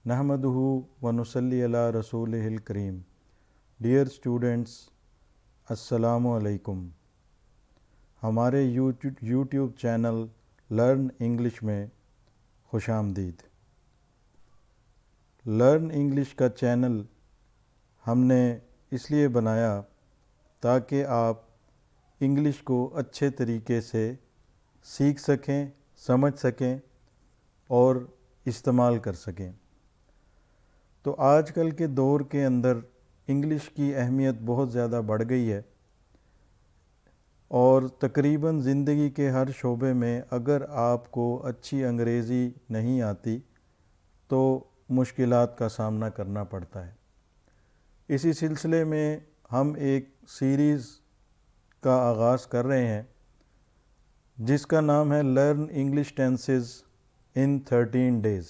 नहमदुहु व नुसल्ली अला रसूलिहिल करीम। Dear students, अस्सलामु अलैकुम। हमारे यूट्यूब चैनल लर्न इंग्लिश में खुशामदीद। लर्न इंग्लिश का चैनल हमने इसलिए बनाया ताकि आप इंग्लिश को अच्छे तरीके से सीख सकें, समझ सकें और इस्तेमाल कर सकें। तो आजकल के दौर के अंदर इंग्लिश की अहमियत बहुत ज़्यादा बढ़ गई है और तकरीबन ज़िंदगी के हर शोबे में अगर आपको अच्छी अंग्रेज़ी नहीं आती तो मुश्किलात का सामना करना पड़ता है। इसी सिलसिले में हम एक सीरीज़ का आगाज़ कर रहे हैं जिसका नाम है लर्न इंग्लिश टेंसेस इन 13 डेज़,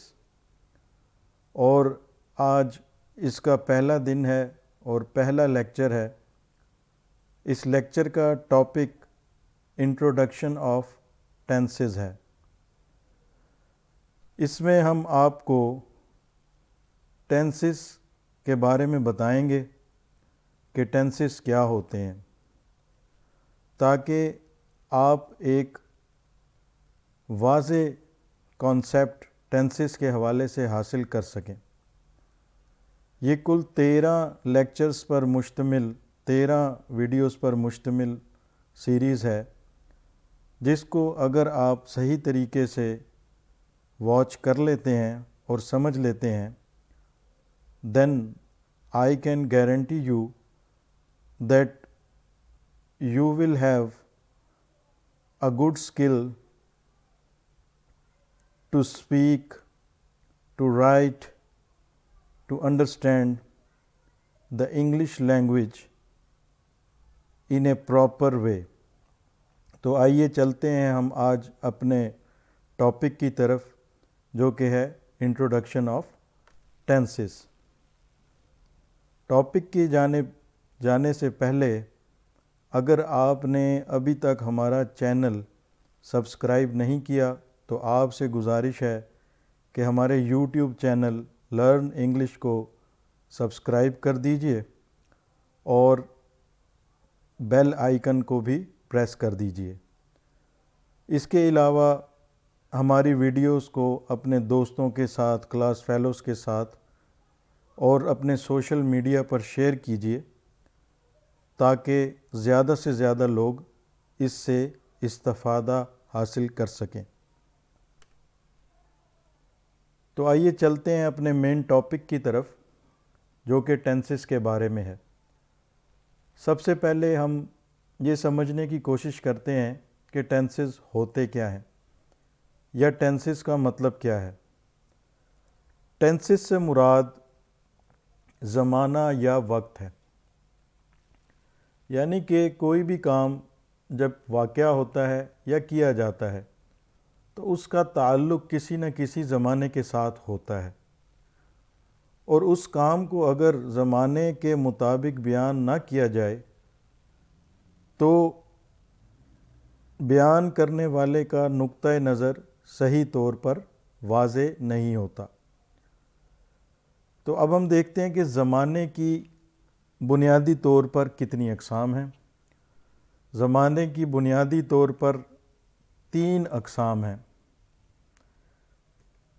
और आज इसका पहला दिन है और पहला लेक्चर है। इस लेक्चर का टॉपिक इंट्रोडक्शन ऑफ टेंसेस है। इसमें हम आपको टेंसेस के बारे में बताएंगे कि टेंसेस क्या होते हैं, ताकि आप एक वाज़े कॉन्सेप्ट टेंसेस के हवाले से हासिल कर सकें। ये कुल 13 लेक्चर्स पर मुश्तमिल 13 वीडियोस पर मुश्तमिल सीरीज़ है, जिसको अगर आप सही तरीके से वॉच कर लेते हैं और समझ लेते हैं, then I can guarantee you that you will have a good skill to speak, to write, to understand the English language in a proper way। तो आइए चलते हैं हम आज अपने टॉपिक की तरफ, जो कि है इंट्रोडक्शन ऑफ टेंसेस। टॉपिक की जानिब जाने से पहले अगर आपने अभी तक हमारा चैनल सब्सक्राइब नहीं किया तो आपसे गुजारिश है कि हमारे यूट्यूब चैनल लर्न इंग्लिश को सब्सक्राइब कर दीजिए और बेल आइकन को भी प्रेस कर दीजिए। इसके अलावा हमारी वीडियोस को अपने दोस्तों के साथ, क्लास फेलोज़ के साथ और अपने सोशल मीडिया पर शेयर कीजिए ताकि ज़्यादा से ज़्यादा लोग इससे इस्तिफ़ादा हासिल कर सकें। तो आइए चलते हैं अपने मेन टॉपिक की तरफ, जो कि टेंसेस के बारे में है। सबसे पहले हम ये समझने की कोशिश करते हैं कि टेंसेस होते क्या हैं या टेंसेस का मतलब क्या है। टेंसेस से मुराद ज़माना या वक्त है, यानी कि कोई भी काम जब वाक़या होता है या किया जाता है तो उसका ताल्लुक़ किसी न किसी ज़माने के साथ होता है, और उस काम को अगर ज़माने के मुताबिक बयान ना किया जाए तो बयान करने वाले का नुक्ता नज़र सही तौर पर वाज़े नहीं होता। तो अब हम देखते हैं कि ज़माने की बुनियादी तौर पर कितनी अक़साम हैं। ज़माने की बुनियादी तौर पर 3 अक़साम हैं।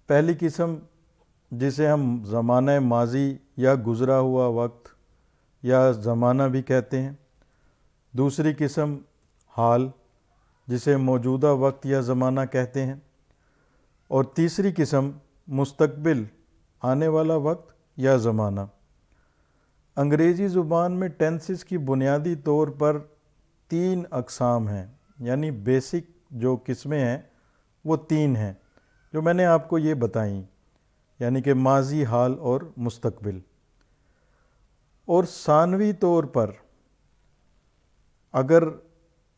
पहली किस्म, जिसे हम ज़माना माज़ी या गुज़रा हुआ वक्त या ज़माना भी कहते हैं। दूसरी किस्म हाल, जिसे मौजूदा वक्त या ज़माना कहते हैं। और तीसरी किस्म मुस्तक़बिल, आने वाला वक्त या ज़माना। अंग्रेज़ी ज़ुबान में टेंसेस की बुनियादी तौर पर 3 अक़साम हैं, यानी बेसिक जो किस्में हैं वो 3 हैं, जो मैंने आपको ये बताई, यानी कि माज़ी, हाल और मुस्तक़बिल। और सानवी तौर पर अगर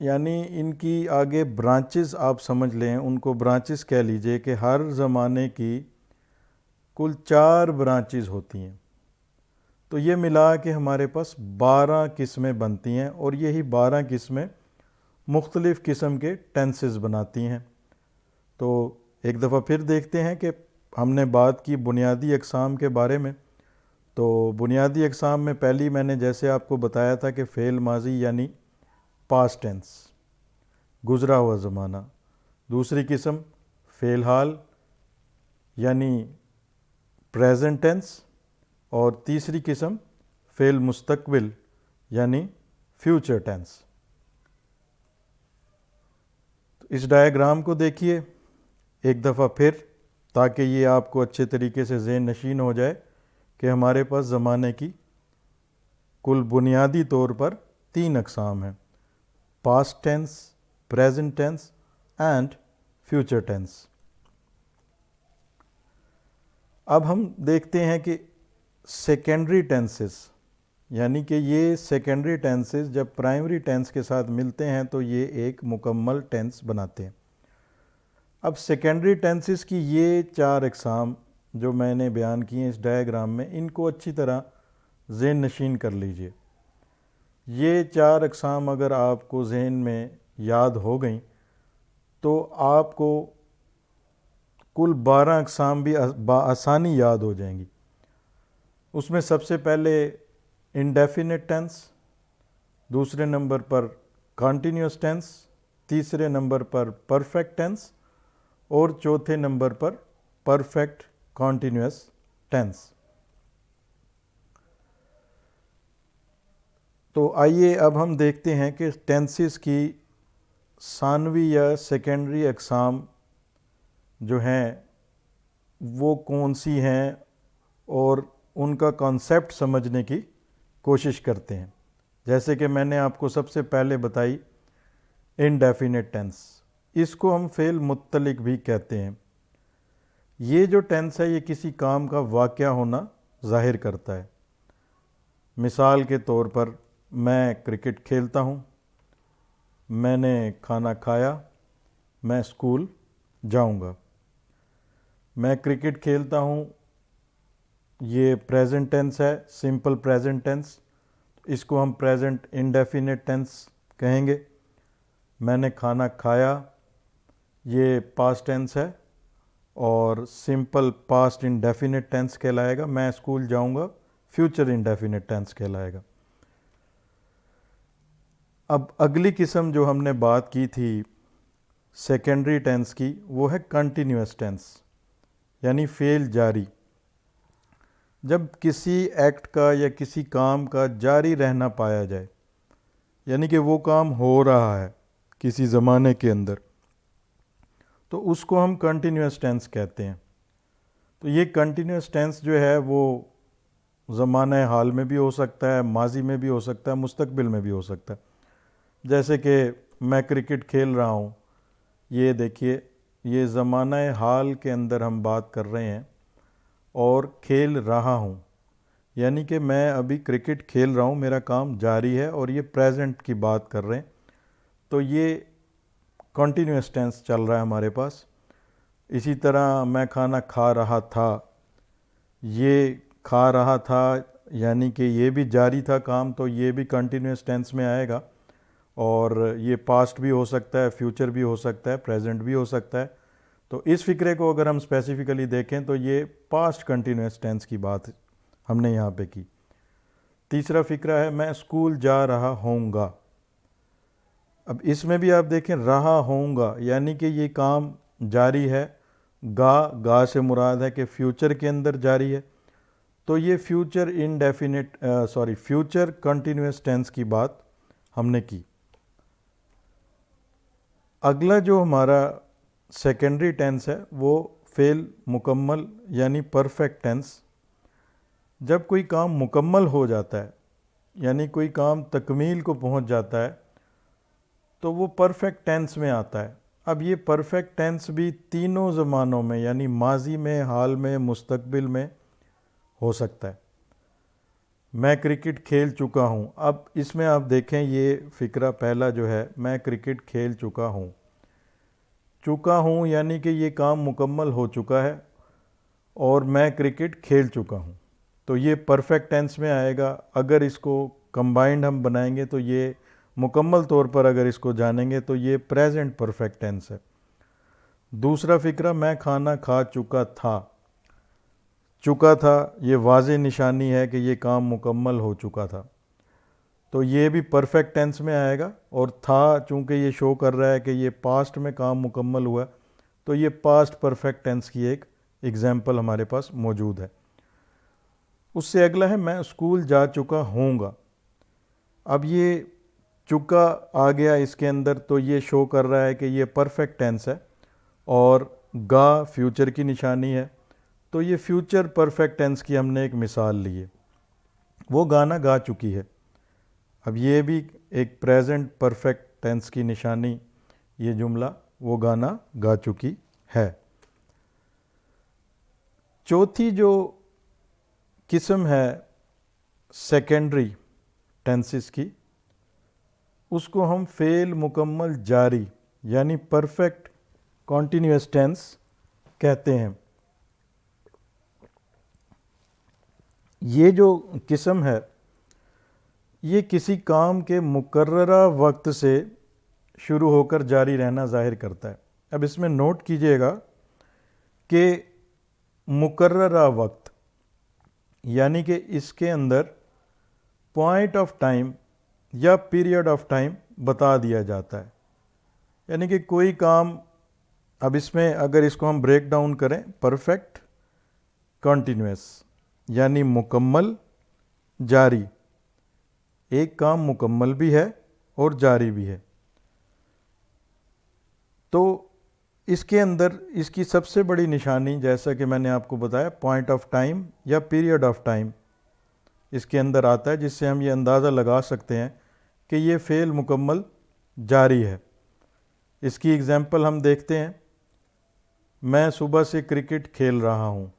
यानी इनकी आगे ब्रांचेस आप समझ लें, उनको ब्रांचेस कह लीजिए कि हर ज़माने की कुल 4 ब्रांचेस होती हैं। तो ये मिला के हमारे पास 12 किस्में बनती हैं, और यही 12 किस्में मुख्तलिफ़ किस्म के टेंसेस बनाती हैं। तो एक दफ़ा फिर देखते हैं कि हमने बात की बुनियादी अक़साम के बारे में। तो बुनियादी अक़साम में पहली मैंने जैसे आपको बताया था कि फ़ेल माजी यानी पास्ट टेंस, गुज़रा हुआ ज़माना। दूसरी किस्म फ़ेल हाल यानी प्रेजेंट टेंस। और तीसरी किस्म फ़ेल मुस्तक़बिल यानी फ्यूचर टेंस। इस डायग्राम को देखिए एक दफ़ा फिर, ताकि ये आपको अच्छे तरीके से ज़हन नशीन हो जाए कि हमारे पास ज़माने की कुल बुनियादी तौर पर 3 अक़साम हैं: past tense, present tense and future tense. अब हम देखते हैं कि सेकेंडरी टेंसेस, यानी कि ये सेकेंडरी टेंसेस जब प्राइमरी टेंस के साथ मिलते हैं तो ये एक मुकम्मल टेंस बनाते हैं। अब सेकेंडरी टेंसेस की ये 4 अक़साम जो मैंने बयान किए हैं इस डायग्राम में, इनको अच्छी तरह ज़हन नशीन कर लीजिए। ये 4 अक़साम अगर आपको ज़हन में याद हो गई तो आपको कुल 12 अक़साम भी आसानी याद हो जाएंगी। उसमें सबसे पहले इंडेफिनिट टेंस, दूसरे नंबर पर कॉन्टीन्यूअस टेंस, तीसरे नंबर पर परफेक्ट टेंस और चौथे नंबर पर परफेक्ट कॉन्टीन्यूअस टेंस। तो आइए अब हम देखते हैं कि टेंसेस की सानवी या सेकेंडरी अक़साम जो हैं वो कौन सी हैं और उनका कॉन्सेप्ट समझने की कोशिश करते हैं। जैसे कि मैंने आपको सबसे पहले बताई इनडेफिनिट टेंस, इसको हम फ़ेल मुत्तलिक भी कहते हैं। ये जो टेंस है ये किसी काम का वाक़या होना ज़ाहिर करता है। मिसाल के तौर पर मैं क्रिकेट खेलता हूँ, मैंने खाना खाया, मैं स्कूल जाऊँगा। मैं क्रिकेट खेलता हूँ, ये प्रेजेंट टेंस है, सिंपल प्रेजेंट टेंस, इसको हम प्रेजेंट इंडेफिनिट टेंस कहेंगे। मैंने खाना खाया, ये पास्ट टेंस है और सिंपल पास्ट इंडेफिनिट टेंस कहलाएगा। मैं स्कूल जाऊंगा, फ्यूचर इंडेफिनिट टेंस कहलाएगा। अब अगली किस्म जो हमने बात की थी सेकेंडरी टेंस की, वो है कंटिन्यूअस टेंस यानी फ़ेल जारी। जब किसी एक्ट का या किसी काम का जारी रहना पाया जाए, यानी कि वो काम हो रहा है किसी ज़माने के अंदर, तो उसको हम कंटिन्यूअस टेंस कहते हैं। तो ये कंटिन्यूअस टेंस जो है वो ज़माने हाल में भी हो सकता है, माजी में भी हो सकता है, मुस्तकबिल में भी हो सकता है। जैसे कि मैं क्रिकेट खेल रहा हूँ, ये देखिए ये ज़माना हाल के अंदर हम बात कर रहे हैं और खेल रहा हूँ, यानी कि मैं अभी क्रिकेट खेल रहा हूँ, मेरा काम जारी है और ये प्रेजेंट की बात कर रहे हैं। तो ये कंटिन्यूअस टेंस चल रहा है हमारे पास। इसी तरह मैं खाना खा रहा था, ये खा रहा था यानी कि ये भी जारी था काम, तो ये भी कंटिन्यूअस टेंस में आएगा। और ये पास्ट भी हो सकता है, फ्यूचर भी हो सकता है, प्रेजेंट भी हो सकता है। तो इस फ़िक्रे को अगर हम स्पेसिफ़िकली देखें तो ये पास्ट कंटिन्यूअस टेंस की बात हमने यहाँ पे की। तीसरा फ़िक्रा है मैं स्कूल जा रहा होऊंगा। अब इसमें भी आप देखें रहा होऊंगा यानी कि ये काम जारी है। गा से मुराद है कि फ्यूचर के अंदर जारी है। तो ये फ्यूचर फ्यूचर कंटिन्यूअस टेंस की बात हमने की। अगला जो हमारा सेकेंडरी टेंस है वो फ़ेल मुकम्मल यानी परफेक्ट टेंस। जब कोई काम मुकम्मल हो जाता है यानी कोई काम तकमील को पहुंच जाता है तो वो परफेक्ट टेंस में आता है। अब ये परफेक्ट टेंस भी तीनों ज़मानों में यानी माजी में, हाल में, मुस्तकबिल में हो सकता है। मैं क्रिकेट खेल चुका हूँ, अब इसमें आप देखें ये फ़िक्रा पहला जो है मैं क्रिकेट खेल चुका हूँ यानी कि ये काम मुकम्मल हो चुका है और मैं क्रिकेट खेल चुका हूँ, तो ये परफेक्ट टेंस में आएगा। अगर इसको कंबाइंड हम बनाएंगे तो ये मुकम्मल तौर पर अगर इसको जानेंगे तो ये प्रेजेंट परफेक्ट टेंस है। दूसरा फ़िक्रा मैं खाना खा चुका था, चुका था, ये वाज़ेह निशानी है कि ये काम मुकम्मल हो चुका था, तो ये भी परफेक्ट टेंस में आएगा। और था चूँकि ये शो कर रहा है कि ये पास्ट में काम मुकम्मल हुआ, तो ये पास्ट परफेक्ट टेंस की एक एग्जाम्पल हमारे पास मौजूद है। उससे अगला है मैं स्कूल जा चुका हूँगा। अब ये चुका आ गया इसके अंदर, तो ये शो कर रहा है कि ये परफेक्ट टेंस है और गा फ्यूचर की निशानी है, तो ये फ्यूचर परफेक्ट टेंस की हमने एक मिसाल ली है, वो गाना गा चुकी है। अब ये भी एक प्रेजेंट परफेक्ट टेंस की निशानी, ये जुमला वो गाना गा चुकी है। चौथी जो किस्म है सेकेंडरी टेंसेस की, उसको हम फेल मुकम्मल जारी यानी परफेक्ट कॉन्टीन्यूअस टेंस कहते हैं। ये जो किस्म है ये किसी काम के मुकर्ररा वक्त से शुरू होकर जारी रहना ज़ाहिर करता है। अब इसमें नोट कीजिएगा कि मुकर्ररा वक्त यानी कि इसके अंदर पॉइंट ऑफ टाइम या पीरियड ऑफ टाइम बता दिया जाता है, यानी कि कोई काम, अब इसमें अगर इसको हम ब्रेक डाउन करें, परफेक्ट कॉन्टीन्यूअस यानी मुकम्मल जारी, एक काम मुकम्मल भी है और जारी भी है। तो इसके अंदर इसकी सबसे बड़ी निशानी, जैसा कि मैंने आपको बताया, पॉइंट ऑफ टाइम या पीरियड ऑफ टाइम इसके अंदर आता है, जिससे हम ये अंदाज़ा लगा सकते हैं कि ये फ़ेल मुकम्मल जारी है। इसकी एग्ज़ाम्पल हम देखते हैं, मैं सुबह से क्रिकेट खेल रहा हूँ।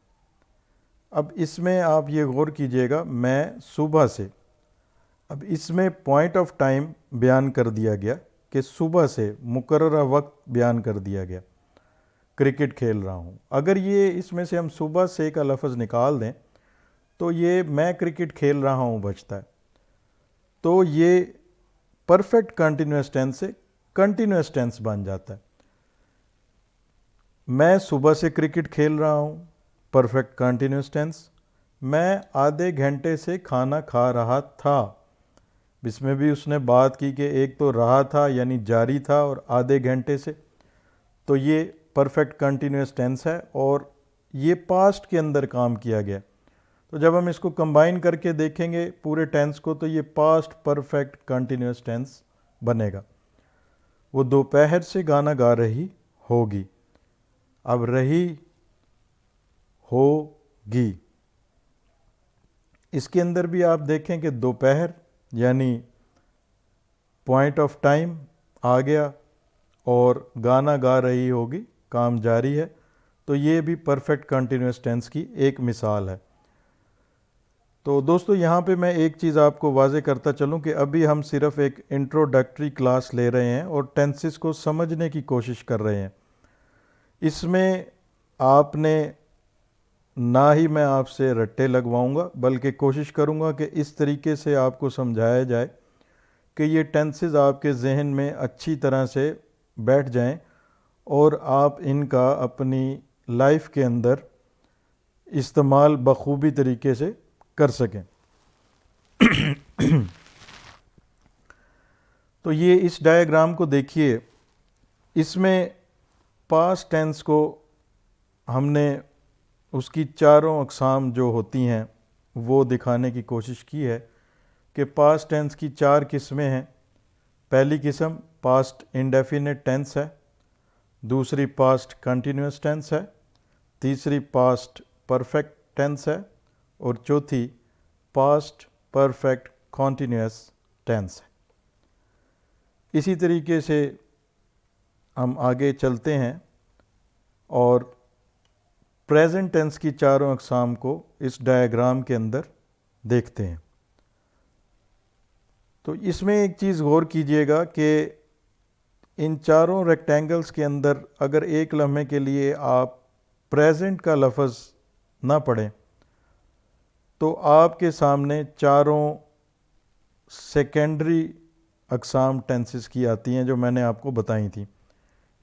अब इसमें आप ये गौर कीजिएगा, मैं सुबह से, अब इसमें पॉइंट ऑफ टाइम बयान कर दिया गया कि सुबह से, मुकर्ररा वक्त बयान कर दिया गया, क्रिकेट खेल रहा हूँ। अगर ये इसमें से हम सुबह से का लफ्ज़ निकाल दें तो ये मैं क्रिकेट खेल रहा हूँ बचता है, तो ये परफेक्ट कंटिन्यूअस टेंस से कंटिन्यूअस टेंस बन जाता है। मैं सुबह से क्रिकेट खेल रहा हूँ, परफेक्ट कंटिन्यूअस टेंस। मैं आधे घंटे से खाना खा रहा था, इसमें भी उसने बात की कि एक तो रहा था यानी जारी था और आधे घंटे से, तो ये परफेक्ट कंटिन्यूअस टेंस है और ये पास्ट के अंदर काम किया गया। तो जब हम इसको कंबाइन करके देखेंगे पूरे टेंस को, तो ये पास्ट परफेक्ट कंटिन्यूअस टेंस बनेगा। वो दोपहर से गाना गा रही होगी, अब रही होगी, इसके अंदर भी आप देखें कि दोपहर यानी पॉइंट ऑफ टाइम आ गया और गाना गा रही होगी, काम जारी है, तो ये भी परफेक्ट कंटिन्यूअस टेंस की एक मिसाल है। तो दोस्तों यहाँ पे मैं एक चीज़ आपको वाज़े करता चलूँ कि अभी हम सिर्फ एक इंट्रोडक्टरी क्लास ले रहे हैं और टेंसेस को समझने की कोशिश कर रहे हैं। इसमें आपने, ना ही मैं आपसे रट्टे लगवाऊंगा, बल्कि कोशिश करूंगा कि इस तरीके से आपको समझाया जाए कि ये टेंसेस आपके जहन में अच्छी तरह से बैठ जाएं और आप इनका अपनी लाइफ के अंदर इस्तेमाल बखूबी तरीके से कर सकें। तो ये इस डायग्राम को देखिए, इसमें पास्ट टेंस को हमने उसकी चारों अक़साम जो होती हैं वो दिखाने की कोशिश की है कि पास्ट टेंस की चार किस्में हैं। पहली किस्म पास्ट इंडेफिनिट टेंस है, दूसरी पास्ट कंटिन्यूअस टेंस है, तीसरी पास्ट परफेक्ट टेंस है और चौथी पास्ट परफेक्ट कॉन्टिन्यूअस टेंस है। इसी तरीके से हम आगे चलते हैं और प्रेजेंट टेंस की चारों अक़साम को इस डायग्राम के अंदर देखते हैं। तो इसमें एक चीज़ गौर कीजिएगा कि इन चारों रेक्टेंगल्स के अंदर अगर एक लम्हे के लिए आप प्रेजेंट का लफ्ज़ ना पढ़ें तो आपके सामने चारों सेकेंडरी अक़साम टेंसेस की आती हैं जो मैंने आपको बताई थी।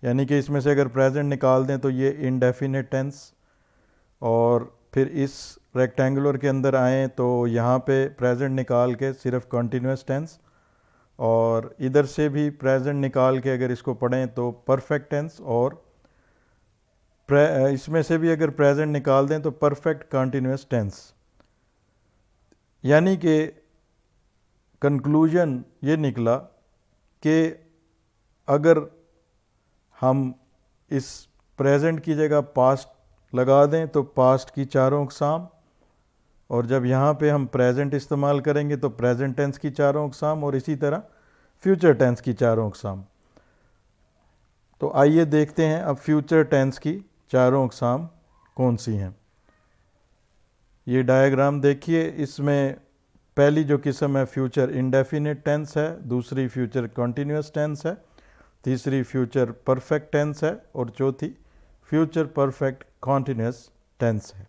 यानी कि इसमें से अगर प्रेजेंट निकाल दें तो ये इंडेफिनिट टेंस और फिर इस रेक्टेंगुलर के अंदर आएँ तो यहाँ पे प्रेजेंट निकाल के सिर्फ कंटिन्यूस टेंस, और इधर से भी प्रेजेंट निकाल के अगर इसको पढ़ें तो परफेक्ट टेंस, और इसमें से भी अगर प्रेजेंट निकाल दें तो परफेक्ट कंटिन्यूस टेंस। यानी कि कंक्लूजन ये निकला कि अगर हम इस प्रेजेंट की जगह पास्ट लगा दें तो पास्ट की चारों अक़साम, और जब यहाँ पे हम प्रेजेंट इस्तेमाल करेंगे तो प्रेजेंट टेंस की चारों अक़साम, और इसी तरह फ्यूचर टेंस की चारों अक़साम। तो आइए देखते हैं अब फ्यूचर टेंस की चारों अक़साम कौन सी हैं। ये डायग्राम देखिए, इसमें पहली जो किस्म है फ्यूचर इंडेफिनिट टेंस है, दूसरी फ्यूचर कंटिन्यूस टेंस है, तीसरी फ्यूचर परफेक्ट टेंस है, और चौथी फ्यूचर परफेक्ट कंटिन्यूस टेंस है।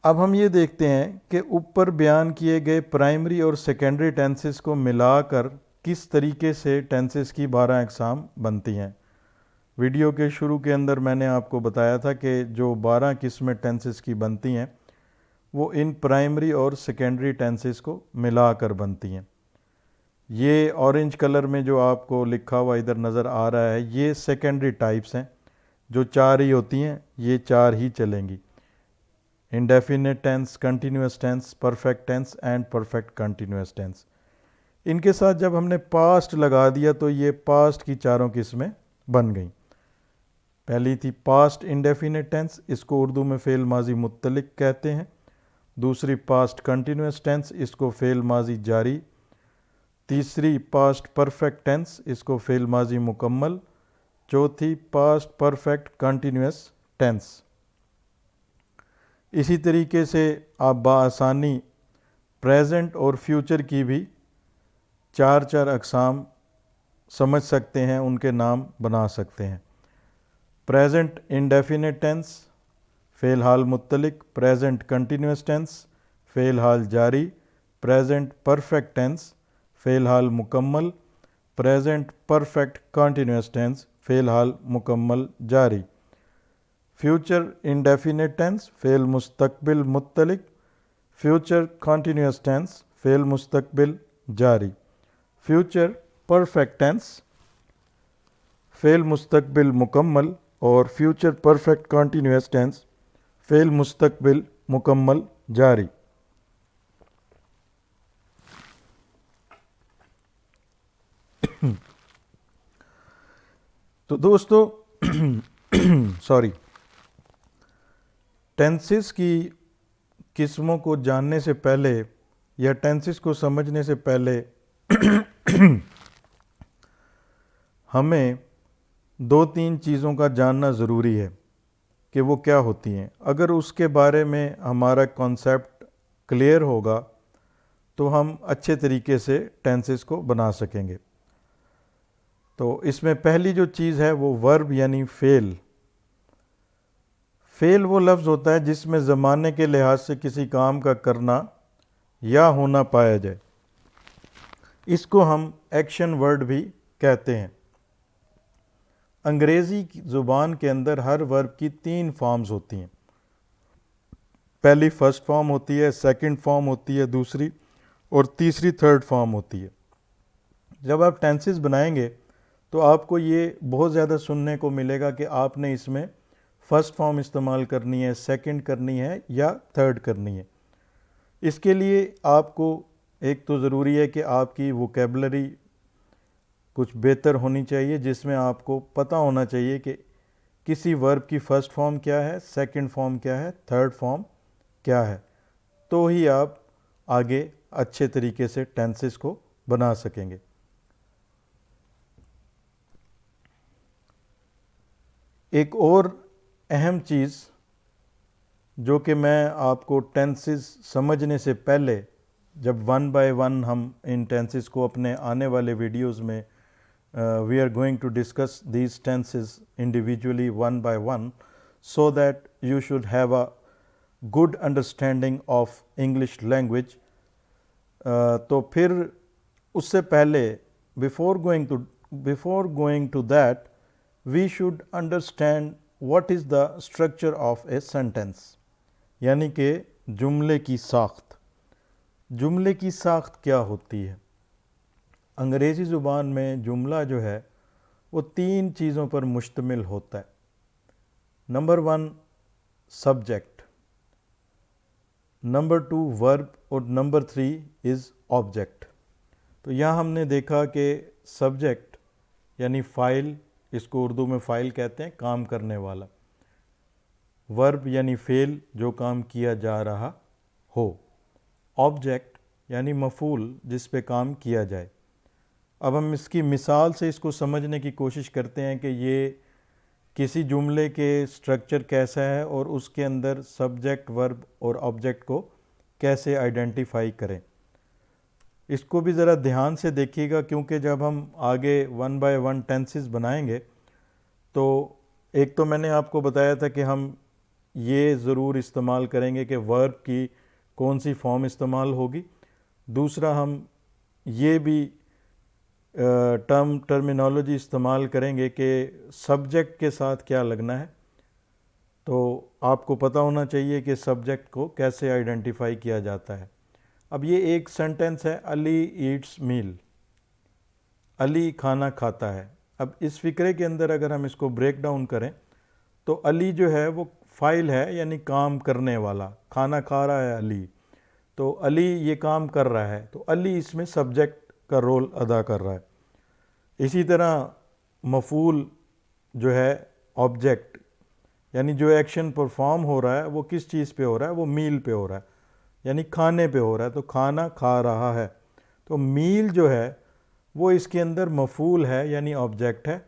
अब हम ये देखते हैं कि ऊपर बयान किए गए प्राइमरी और सेकेंडरी टेंसेस को मिलाकर किस तरीके से टेंसेस की 12 अक़साम बनती हैं। वीडियो के शुरू के अंदर मैंने आपको बताया था कि जो 12 किस्में टेंसेस की बनती हैं वो इन प्राइमरी और सेकेंडरी टेंसेस को मिलाकर बनती हैं। ये ऑरेंज कलर में जो आपको लिखा हुआ इधर नज़र आ रहा है, ये सेकेंडरी टाइप्स हैं, जो 4 ही होती हैं, ये 4 ही चलेंगी: indefinite tense, continuous tense, perfect tense and perfect continuous tense. इनके साथ जब हमने पास्ट लगा दिया तो ये पास्ट की चारों किस्में बन गई। पहली थी पास्ट इंडेफिनिट टेंस, इसको उर्दू में फ़ेल माजी मुत्तलिक कहते हैं। दूसरी पास्ट कंटिन्यूस टेंस, इसको फ़ेल माजी जारी। तीसरी पास्ट परफेक्ट टेंस, इसको फ़ेल माजी मुकम्मल। चौथी पास्ट परफेक्ट कंटिन्यूस टेंस। इसी तरीके से आप बआसानी प्रेजेंट और फ्यूचर की भी 4 अक़साम समझ सकते हैं, उनके नाम बना सकते हैं। प्रेजेंट इंडेफिनिट टेंस, फ़ेल हाल मुत्तलिक। प्रेजेंट कंटिन्यूस टेंस, फ़ेल हाल जारी। प्रेजेंट परफेक्ट टेंस, फ़ेल हाल मुकम्मल। प्रेजेंट परफेक्ट कंटिन्यूस टेंस, फ़ेल हाल मुकम्मल जारी। फ्यूचर इंडेफिनिट टेंस, फ़ेल मुस्तकबिल मुत्तलिक। फ्यूचर कंटिन्यूस टेंस, फ़ेल मुस्तकबिल जारी। फ्यूचर परफेक्ट टेंस, फ़ेल मुस्तकबिल मुकम्मल। और फ्यूचर परफेक्ट कंटिन्यूस टेंस, फ़ेल मुस्तकबिल मुकम्मल जारी। तो दोस्तों सॉरी, टेंसेस की किस्मों को जानने से पहले या टेंसेस को समझने से पहले हमें 2-3 चीज़ों का जानना ज़रूरी है कि वो क्या होती हैं। अगर उसके बारे में हमारा कॉन्सेप्ट क्लियर होगा तो हम अच्छे तरीके से टेंसेस को बना सकेंगे। तो इसमें पहली जो चीज़ है वो वर्ब यानी फ़ेल। फ़ेल वो लफ्ज़ होता है जिसमें ज़माने के लिहाज से किसी काम का करना या होना पाया जाए। इसको हम एक्शन वर्ड भी कहते हैं। अंग्रेज़ी की ज़ुबान के अंदर हर वर्ब की 3 फॉर्म्स होती हैं। पहली फर्स्ट फॉर्म होती है, सेकंड फॉर्म होती है दूसरी, और तीसरी थर्ड फॉर्म होती है। जब आप टेंसेस बनाएंगे तो आपको ये बहुत ज़्यादा सुनने को मिलेगा कि आपने इसमें फ़र्स्ट फॉर्म इस्तेमाल करनी है, सेकंड करनी है या थर्ड करनी है। इसके लिए आपको एक तो ज़रूरी है कि आपकी वोकेबलरी कुछ बेहतर होनी चाहिए, जिसमें आपको पता होना चाहिए कि किसी वर्ब की फ़र्स्ट फॉर्म क्या है, सेकंड फॉर्म क्या है, थर्ड फॉर्म क्या है। तो ही आप आगे अच्छे तरीके से टेंसेस को बना सकेंगे। एक और अहम चीज़ जो कि मैं आपको टेंसेस समझने से पहले, जब 1 बाय 1 हम इन टेंसेस को अपने आने वाले वीडियोस में we are going to discuss these tenses individually 1 by 1, so that you should have a good understanding of English language. तो फिर उससे पहले before going to that we should understand what is the structure of a sentence, यानी कि जुमले की साख्त। जुमले की साख्त क्या होती है? अंग्रेज़ी ज़ुबान में जुमला जो है वो 3 चीज़ों पर मुश्तमिल होता है। नंबर 1 सब्जेक्ट, नंबर 2 वर्ब और नंबर 3 इज़ ऑब्जेक्ट। तो यहाँ हमने देखा कि सब्जेक्ट यानी फ़ाइल, इसको उर्दू में फ़ाइल कहते हैं, काम करने वाला। वर्ब यानी फ़ेल, जो काम किया जा रहा हो। ऑब्जेक्ट यानी मफ़ूल, जिस पे काम किया जाए। अब हम इसकी मिसाल से इसको समझने की कोशिश करते हैं कि ये किसी जुमले के स्ट्रक्चर कैसा है और उसके अंदर सब्जेक्ट, वर्ब और ऑब्जेक्ट को कैसे आइडेंटिफाई करें। इसको भी ज़रा ध्यान से देखिएगा, क्योंकि जब हम आगे 1 बाय 1 टेंसेस बनाएंगे तो एक तो मैंने आपको बताया था कि हम ये ज़रूर इस्तेमाल करेंगे कि वर्ब की कौन सी फॉर्म इस्तेमाल होगी। दूसरा हम ये भी टर्मिनोलॉजी इस्तेमाल करेंगे कि सब्जेक्ट के साथ क्या लगना है। तो आपको पता होना चाहिए कि सब्जेक्ट को कैसे आइडेंटिफाई किया जाता है। अब ये एक सेंटेंस है, अली ईट्स मील, अली खाना खाता है। अब इस फ़िक्रे के अंदर अगर हम इसको ब्रेक डाउन करें तो अली जो है वो फ़ाइल है, यानी काम करने वाला। खाना खा रहा है अली, तो अली ये काम कर रहा है, तो अली इसमें सब्जेक्ट का रोल अदा कर रहा है। इसी तरह मफ़ूल जो है ऑब्जेक्ट, यानी जो एक्शन परफॉर्म हो रहा है वो किस चीज़ पे हो रहा है, वो मील पे हो रहा है, यानी खाने पे हो रहा है, तो खाना खा रहा है। तो मील जो है वो इसके अंदर मफ़ूल है, यानी ऑब्जेक्ट है,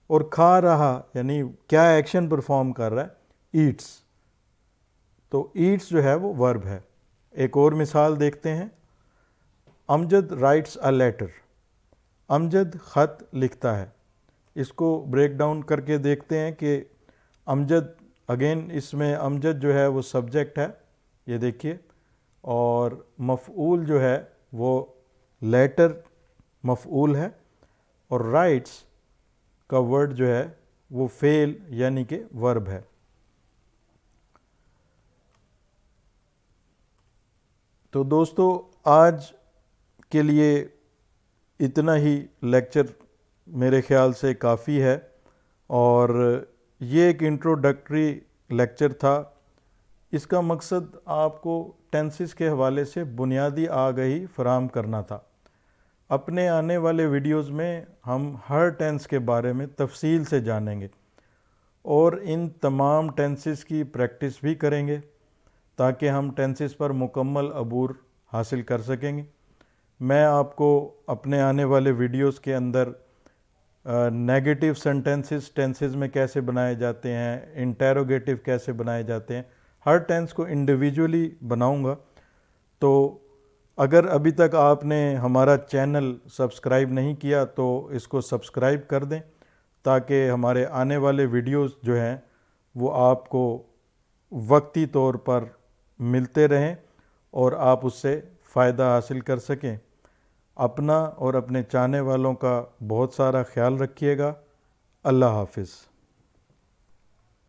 और खा रहा यानी क्या एक्शन परफॉर्म कर रहा है, ईट्स। तो ईट्स जो है वो वर्ब है। एक और मिसाल देखते हैं। Amjad writes a letter, Amjad ख़त लिखता है। इसको ब्रेक डाउन करके देखते हैं कि अमजद, अगेन इसमें अमजद जो है वो सब्जेक्ट है, ये देखिए, और मफ़ऊल जो है वो लेटर मफ़ऊल है, और राइट्स का वर्ड जो है वो फ़ेल यानी कि वर्ब है। तो दोस्तों, आज के लिए इतना ही लेक्चर मेरे ख़्याल से काफ़ी है, और ये एक इंट्रोडक्टरी लेक्चर था। इसका मकसद आपको टेंसेस के हवाले से बुनियादी आगाही फराहम करना था। अपने आने वाले वीडियोस में हम हर टेंस के बारे में तफसील से जानेंगे और इन तमाम टेंसेस की प्रैक्टिस भी करेंगे ताकि हम टेंसेस पर मुकम्मल अबूर हासिल कर सकेंगे। मैं आपको अपने आने वाले वीडियोस के अंदर नेगेटिव सेंटेंसेस टेंसेस में कैसे बनाए जाते हैं, इंटेरोगेटिव कैसे बनाए जाते हैं, हर टेंस को इंडिविजुअली बनाऊंगा। तो अगर अभी तक आपने हमारा चैनल सब्सक्राइब नहीं किया तो इसको सब्सक्राइब कर दें, ताकि हमारे आने वाले वीडियोस जो हैं वो आपको वक्ती तौर पर मिलते रहें और आप उससे फ़ायदा हासिल कर सकें। अपना और अपने चाहने वालों का बहुत सारा ख्याल रखिएगा। अल्लाह हाफ़िज़।